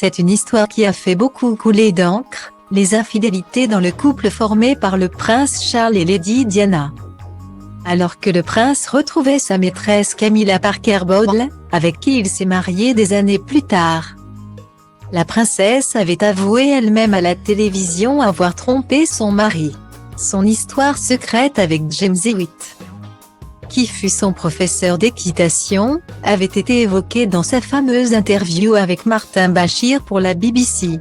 C'est une histoire qui a fait beaucoup couler d'encre, les infidélités dans le couple formé par le prince Charles et Lady Diana. Alors que le prince retrouvait sa maîtresse Camilla Parker Bowles, avec qui il s'est marié des années plus tard. La princesse avait avoué elle-même à la télévision avoir trompé son mari. Son histoire secrète avec James Hewitt, qui fut son professeur d'équitation, avait été évoquée dans sa fameuse interview avec Martin Bashir pour la BBC.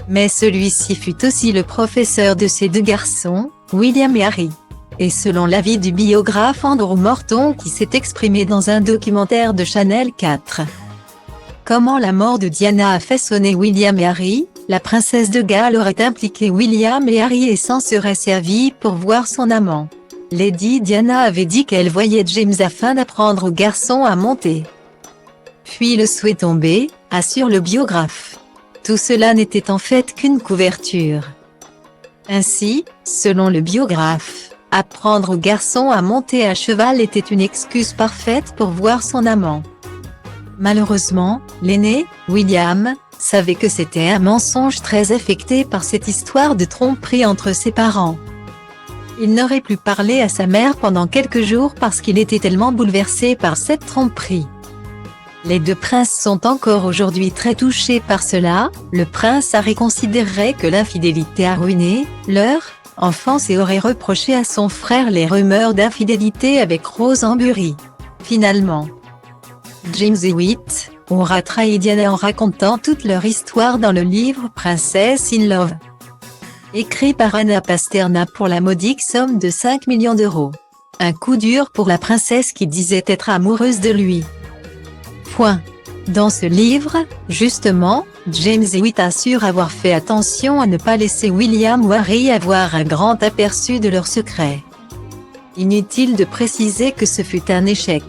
Mais celui-ci fut aussi le professeur de ses deux garçons, William et Harry. Et selon l'avis du biographe Andrew Morton qui s'est exprimé dans un documentaire de Channel 4. Comment la mort de Diana a façonné William et Harry, la princesse de Galles aurait impliqué William et Harry et s'en serait servie pour voir son amant. Lady Diana avait dit qu'elle voyait James afin d'apprendre aux garçons à monter. Puis le souhait tombé, assure le biographe. Tout cela n'était en fait qu'une couverture. Ainsi, selon le biographe, apprendre aux garçons à monter à cheval était une excuse parfaite pour voir son amant. Malheureusement, l'aîné, William, savait que c'était un mensonge très affecté par cette histoire de tromperie entre ses parents. Il n'aurait plus parlé à sa mère pendant quelques jours parce qu'il était tellement bouleversé par cette tromperie. Les deux princes sont encore aujourd'hui très touchés par cela. Le prince Harry considérerait que l'infidélité a ruiné leur enfance et aurait reproché à son frère les rumeurs d'infidélité avec Rose Embury. Finalement, James Hewitt aura trahi Diana en racontant toute leur histoire dans le livre Princess in Love, écrit par Anna Pasternak pour la modique somme de 5 millions d'euros. Un coup dur pour la princesse qui disait être amoureuse de lui. Dans ce livre, justement, James Hewitt assure avoir fait attention à ne pas laisser William ou Harry avoir un grand aperçu de leur secret. Inutile de préciser que ce fut un échec.